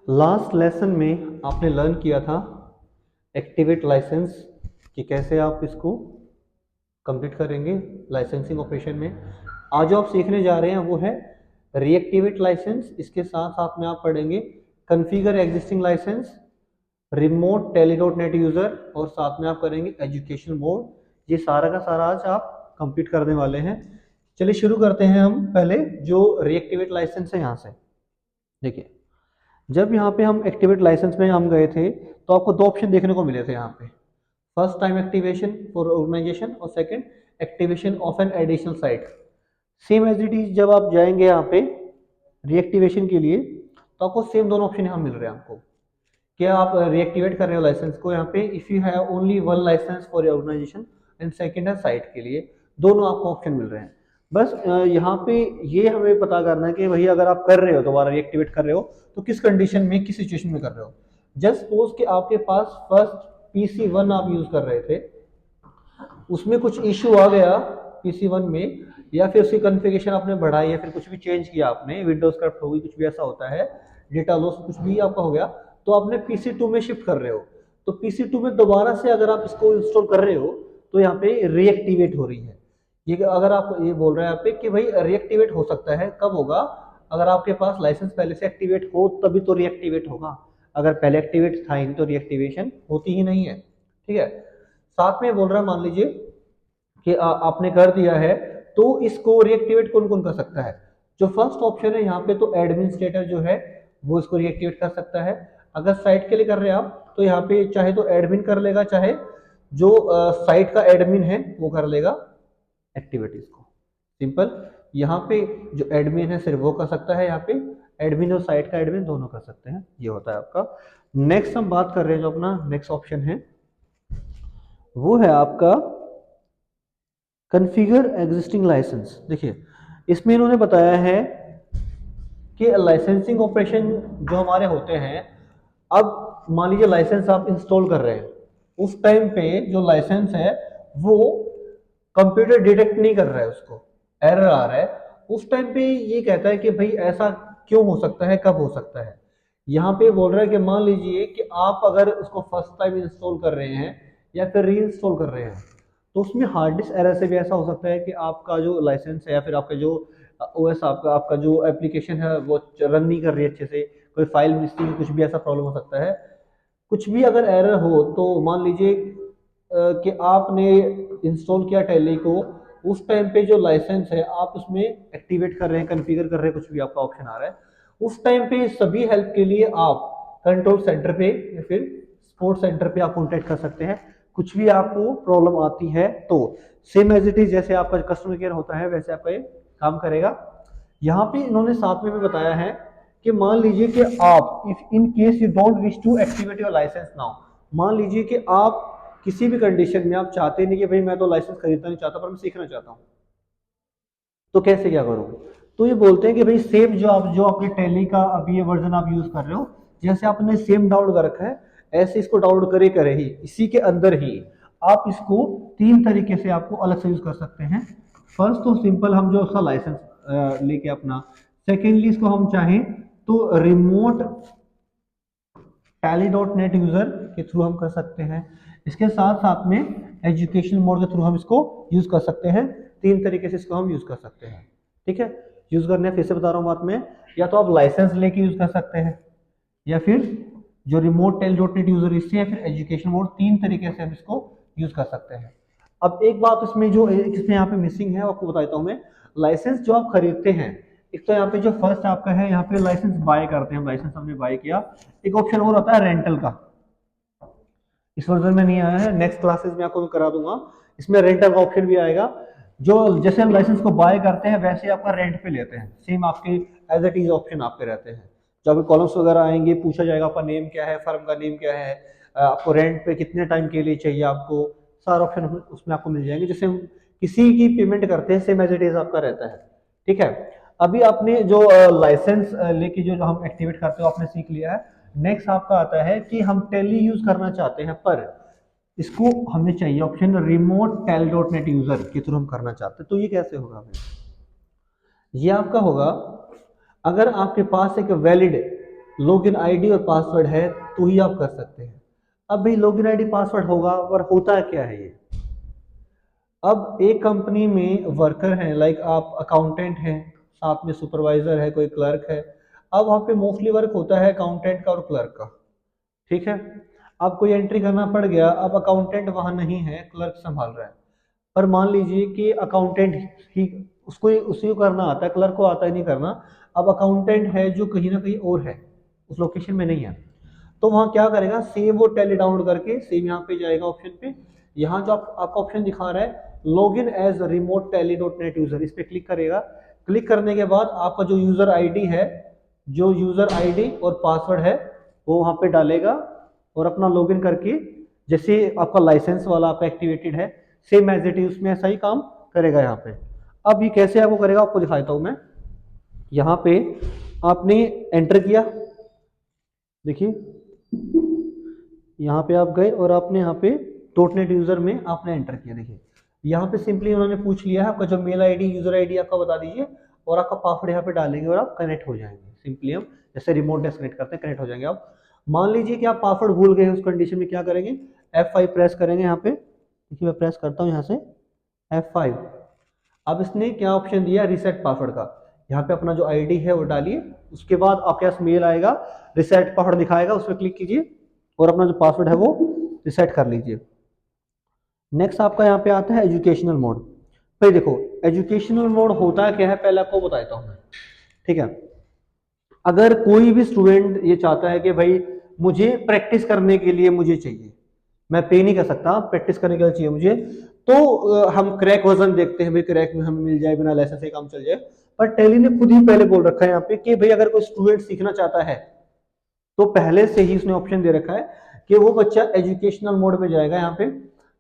Last lesson में आपने learn किया था एक्टिवेट लाइसेंस कि कैसे आप इसको कंप्लीट करेंगे लाइसेंसिंग ऑपरेशन में। आज जो आप सीखने जा रहे हैं वो है रीएक्टिवेट लाइसेंस। इसके साथ साथ में आप पढ़ेंगे configure existing license, remote telnet user और साथ में आप करेंगे एजुकेशन मोड। ये सारा का सारा आज आप कंप्लीट करने वाले हैं। चलिए शुरू करते हैं हम पहले जो रीएक्टिवेट लाइसेंस है यहाँ से। देखिए, जब यहाँ पे हम एक्टिवेट लाइसेंस में हम गए थे तो आपको दो ऑप्शन देखने को मिले थे यहाँ पे। First time activation for organization और second activation of an additional site. Same as it is जब आप जाएंगे यहाँ पे रीएक्टिवेशन के लिए तो आपको सेम दोनों ऑप्शन यहाँ मिल रहे हैं आपको। क्या आप रीएक्टिवेट कर रहे हो लाइसेंस को यहाँ पे, if you have only one licence for your organisation and second है साइट के लिए, दोनों आपको ऑप्शन मिल रहे हैं। बस यहाँ पे ये हमें पता करना है कि भाई अगर आप कर रहे हो दोबारा रीएक्टिवेट कर रहे हो तो किस कंडीशन में किस सिचुएशन में कर रहे हो। जस्ट सपोज कि आपके पास फर्स्ट PC1 आप यूज कर रहे थे, उसमें कुछ इश्यू आ गया PC1 में, या फिर उसकी कॉन्फ़िगरेशन आपने बढ़ाई या फिर कुछ भी चेंज किया आपने, विंडोज करप्ट हो गई, कुछ भी ऐसा होता है, डेटा लॉस कुछ भी आपका हो गया, तो आपने PC2 में शिफ्ट कर रहे हो। तो PC2 में दोबारा से अगर आप इसको इंस्टॉल कर रहे हो तो यहाँ पे रीएक्टिवेट हो रही है। ये अगर आप ये बोल रहे हैं यहाँ पे कि भाई रीएक्टिवेट हो सकता है, कब होगा? अगर आपके पास लाइसेंस पहले से एक्टिवेट हो तभी तो रीएक्टिवेट होगा। अगर पहले एक्टिवेट था ही तो रीएक्टिवेशन होती ही नहीं है। ठीक है, साथ में बोल रहा है मान लीजिए कि आपने कर दिया है तो इसको रीएक्टिवेट कौन कौन कर सकता है। जो फर्स्ट ऑप्शन है यहाँ पे तो एडमिनिस्ट्रेटर जो है वो इसको रीएक्टिवेट कर सकता है। अगर साइट के लिए कर रहे हैं आप तो यहाँ पे चाहे तो एडमिन कर लेगा, चाहे जो साइट का एडमिन है वो कर लेगा एक्टिविटीज को। सिंपल, यहाँ पे जो एडमिन है सिर्फ वो कर सकता है, यहाँ पे एडमिन और साइट का एडमिन दोनों कर सकते हैं। ये होता है आपका। नेक्स्ट हम बात कर रहे हैं, जो अपना नेक्स्ट ऑप्शन है वो है आपका कॉन्फ़िगर एग्जिस्टिंग लाइसेंस। देखिए, इसमें इन्होंने बताया है कि लाइसेंसिंग ऑपरेशन जो हमारे होते हैं, अब मान लीजिए लाइसेंस आप इंस्टॉल कर रहे हैं, उस टाइम पे जो लाइसेंस है वो कंप्यूटर डिटेक्ट नहीं कर रहा है, उसको एरर आ रहा है, उस टाइम पे ये कहता है कि भाई ऐसा क्यों हो सकता है, कब हो सकता है। यहाँ पे बोल रहा है कि मान लीजिए कि आप अगर उसको फर्स्ट टाइम इंस्टॉल कर रहे हैं या फिर री इंस्टॉल कर रहे हैं तो उसमें हार्ड डिस्क एरर से भी ऐसा हो सकता है कि आपका जो लाइसेंस है या फिर आपका जो ओएस आपका आपका जो एप्लीकेशन है वो रन नहीं कर रही अच्छे से, कोई फाइल मिसिंग, कुछ भी ऐसा प्रॉब्लम हो सकता है। कुछ भी अगर एरर हो तो मान लीजिए कि आपने इंस्टॉल किया टैली को, उस टाइम पे जो लाइसेंस है आप उसमें एक्टिवेट कर रहे हैं, कॉन्फ़िगर कर रहे हैं, कुछ भी आपका ऑप्शन आ रहा है, उस टाइम पे सभी हेल्प के लिए आप कंट्रोल सेंटर पे या फिर सपोर्ट सेंटर पे आप कॉन्टेक्ट कर सकते हैं। कुछ भी आपको प्रॉब्लम आती है तो सेम एज इट इज जैसे आपका कस्टमर केयर होता है वैसे आपका ये काम करेगा। यहाँ पे इन्होंने साथ में भी बताया है कि मान लीजिए कि आप if in case you don't wish to activate your licence now, मान लीजिए कि आप किसी भी कंडीशन में आप चाहते नहीं कि भाई मैं तो लाइसेंस खरीदना नहीं चाहता पर मैं सीखना चाहता हूँ, तो कैसे क्या करूँ? तो ये बोलते हैं कि भाई सेम जो आपके टैली का अभी ये वर्जन आप यूज कर रहे हो, जैसे आपने सेम डाउनलोड कर रखा है ऐसे इसको डाउनलोड करे ही इसी के अंदर ही आप इसको तीन तरीके से आपको अलग से यूज कर सकते हैं। फर्स्ट तो सिंपल हम जो उसका लाइसेंस लेके अपना, सेकेंडली इसको हम चाहें तो रिमोट टैली.नेट यूजर के थ्रू हम कर सकते हैं। इसके साथ साथ में एजुकेशन मोड के थ्रू हम इसको यूज कर सकते हैं। तीन तरीके से इसको हम यूज कर सकते हैं। ठीक है, यूज करने फिर से बता रहा हूँ बात में, या तो आप लाइसेंस लेके यूज कर सकते हैं या फिर जो रिमोट टेल.नेट यूजर इससे, या फिर एजुकेशन मोड, तीन तरीके से हम इसको यूज कर सकते हैं। अब एक बात इसमें जो इसमें यहाँ पे मिसिंग है आपको बताता हूँ मैं। लाइसेंस जो आप खरीदते हैं, एक तो यहाँ पे जो फर्स्ट आपका है यहाँ पे लाइसेंस बाय करते हैं, लाइसेंस हमने बाय किया, एक ऑप्शन और होता है रेंटल का। इस वर्जन में नहीं आया है, नेक्स्ट क्लासेस में आपको करा दूंगा, इसमें रेंटल का ऑप्शन भी आएगा। जो जैसे हम लाइसेंस को बाय करते हैं वैसे आपका रेंट पे लेते हैं, सेम आपके एज इट इज ऑप्शन आपके रहते हैं। जो अभी कॉलम्स वगैरह आएंगे पूछा जाएगा आपका नेम क्या है, फर्म का नेम क्या है, आपको रेंट पे कितने टाइम के लिए चाहिए, आपको सारा ऑप्शन उसमें आपको मिल जाएंगे। जैसे हम किसी की पेमेंट करते हैं सेम एज इट इज आपका रहता है। ठीक है, अभी आपने जो लाइसेंस लेके जो हम एक्टिवेट करते हो आपने सीख लिया है। नेक्स्ट आपका आता है कि हम टेली यूज करना चाहते हैं पर इसको हमें चाहिए ऑप्शन रिमोट टेल.नेट यूजर के थ्रू हम करना चाहते हैं। तो ये कैसे होगा? ये आपका होगा अगर आपके पास एक वैलिड लॉगिन आईडी और पासवर्ड है तो ही आप कर सकते हैं। अब भाई लॉगिन आईडी पासवर्ड होगा, पर होता क्या है ये? अब एक कंपनी में वर्कर हैं, लाइक आप अकाउंटेंट हैं, साथ में सुपरवाइजर है, कोई क्लर्क है। अब वहाँ पे मोस्टली वर्क होता है अकाउंटेंट का और क्लर्क का, ठीक है। अब कोई एंट्री करना पड़ गया, अब अकाउंटेंट वहाँ नहीं है, क्लर्क संभाल रहा है। पर मान लीजिए कि अकाउंटेंट ही उसको उसी को करना आता है, क्लर्क को आता ही नहीं करना। अब अकाउंटेंट है जो कहीं ना कहीं और है, उस लोकेशन में नहीं है, तो वहाँ क्या करेगा, सेव वो टैली डाउनलोड करके सेव यहाँ पे जाएगा ऑप्शन पे। यहाँ जो आपका ऑप्शन दिखा रहा है login as remote Tally dot net user, इस पर क्लिक करेगा। क्लिक करने के बाद आपका जो यूजर आईडी है, जो यूजर आईडी और पासवर्ड है वो वहाँ पे डालेगा और अपना लॉगिन करके, जैसे आपका लाइसेंस वाला आपका एक्टिवेटेड है, सेम एज इट इज उसमें ऐसा ही काम करेगा यहाँ पे। अब ये कैसे आपको करेगा आपको दिखाता हूँ मैं। यहाँ पे आपने एंटर किया, देखिए यहाँ पे आप गए और आपने यहाँ पे डॉट नेट यूजर में आपने एंटर किया। देखिए यहाँ पे सिंपली उन्होंने पूछ लिया है आपका जो मेल आईडी यूजर आईडी आपका बता दीजिए और आपका पासवर्ड यहाँ पे डालेंगे और आप कनेक्ट हो जाएंगे। सिंपली हम जैसे रिमोट डेस्कनेक्ट करते हैं कनेक्ट हो जाएंगे आप। मान लीजिए कि आप पासवर्ड भूल गए, उस कंडीशन में क्या करेंगे, F5 प्रेस करेंगे। यहाँ पे देखिए मैं प्रेस करता हूँ यहाँ से F5। अब इसने क्या ऑप्शन दिया, रीसेट पासवर्ड का। यहाँ पे अपना जो आईडी है वो डालिए, उसके बाद आपके पास मेल आएगा, रीसेट पासवर्ड दिखाएगा, उस पर क्लिक कीजिए और अपना जो पासवर्ड है वो रीसेट कर लीजिए। नेक्स्ट आपका यहाँ पे आता है एजुकेशनल मोड। भाई देखो एजुकेशनल मोड होता क्या है पहले आपको बताता हूँ मैं, ठीक है। अगर कोई भी स्टूडेंट ये चाहता है कि भाई मुझे प्रैक्टिस करने के लिए मुझे चाहिए, मैं पे नहीं कर सकता, प्रैक्टिस करने के लिए चाहिए मुझे, तो हम क्रैक वर्जन देखते हैं, भाई क्रैक में हमें मिल जाए, बिना लाइसेंस से काम चल जाए। पर टेली ने खुद ही पहले बोल रखा है यहाँ पे कि भाई अगर कोई स्टूडेंट सीखना चाहता है तो पहले से ही उसने ऑप्शन दे रखा है कि वो बच्चा एजुकेशनल मोड में जाएगा। यहाँ पे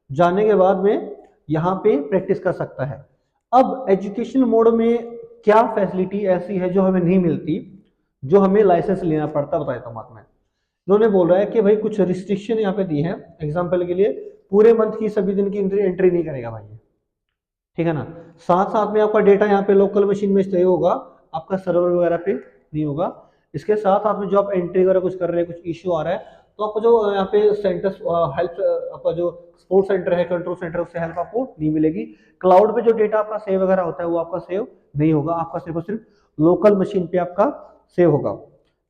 जाने के बाद में यहाँ पे प्रैक्टिस कर सकता है। अब एजुकेशनल मोड में क्या फैसिलिटी ऐसी है जो हमें नहीं मिलती, जो हमें लाइसेंस लेना पड़ता, बताता हूँ मैं। इन्होंने बोल रहा है कि भाई कुछ रिस्ट्रिक्शन यहाँ पे दी है, एग्जाम्पल के लिए पूरे मंथ की सभी दिन की एंट्री नहीं करेगा भाई, ठीक है ना। साथ साथ में आपका डेटा यहाँ पे लोकल मशीन में स्टे होगा, आपका सर्वर वगैरह पे नहीं होगा। इसके साथ साथ में जो आप एंट्री वगैरह कुछ कर रहे हैं, कुछ इश्यू आ रहा है, तो आपको जो यहाँ पे सेंटर हेल्प, आपका जो सपोर्ट सेंटर है, कंट्रोल सेंटर, उससे हेल्प आपको नहीं मिलेगी। क्लाउड पे जो डेटा आपका सेव वगैरह होता है वो आपका सेव नहीं होगा, आपका सिर्फ और सिर्फ लोकल मशीन पे आपका सेव होगा।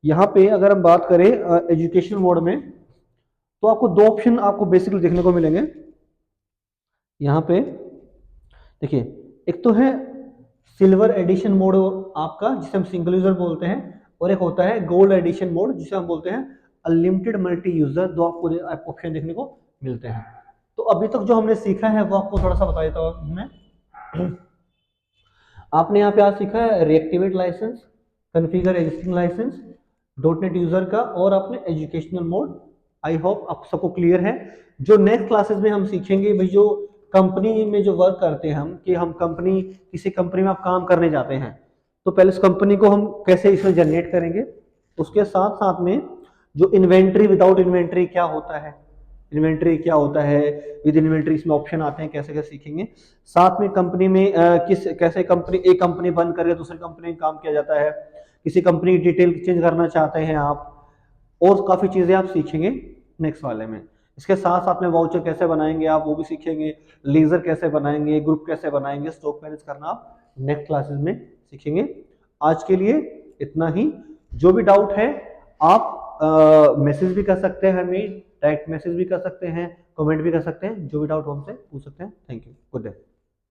यहाँ पे अगर हम बात करें एजुकेशन मोड में, तो आपको दो ऑप्शन आपको बेसिकली देखने को मिलेंगे यहाँ पे। देखिए एक तो है सिल्वर एडिशन मोड आपका, जिसे हम सिंगल यूजर बोलते हैं, और एक होता है गोल्ड एडिशन मोड जिसे हम बोलते हैं अनलिमिटेड मल्टी यूजर। दो आपको ऑप्शन देखने को मिलते हैं। तो अभी तक जो हमने सीखा है वो आपको थोड़ा सा बता देता हूँ मैं। आपने यहाँ पे आज सीखा है reactivate licence, configure existing licence, dot net user का, और आपने एजुकेशनल मोड। आई होप आप सबको क्लियर है। जो नेक्स्ट क्लासेस में हम सीखेंगे भाई, जो कंपनी में जो वर्क करते हैं हम, कि हम कंपनी, किसी कंपनी में आप काम करने जाते हैं, तो पहले उस कंपनी को हम कैसे इसमें जनरेट करेंगे, उसके साथ साथ में जो इन्वेंट्री विदाउट इन्वेंट्री क्या होता है, इन्वेंट्री क्या होता है, विद इन्वेंट्री इसमें ऑप्शन आते हैं, कैसे कैसे सीखेंगे। साथ में कंपनी में कैसे कंपनी, एक कंपनी बंद करके दूसरी कंपनी में काम किया जाता है, किसी कंपनी की डिटेल चेंज करना चाहते हैं आप, और काफ़ी चीज़ें आप सीखेंगे नेक्स्ट वाले में। इसके साथ साथ में वाउचर कैसे बनाएंगे आप वो भी सीखेंगे, लेजर कैसे बनाएंगे, ग्रुप कैसे बनाएंगे, स्टॉक मैनेज करना आप नेक्स्ट क्लासेस में सीखेंगे। आज के लिए इतना ही। जो भी डाउट है आप मैसेज भी कर सकते हैं, हमें डायरेक्ट मैसेज भी कर सकते हैं, कमेंट भी कर सकते हैं, जो भी डाउट हो हमसे पूछ सकते हैं। Thank you, good day.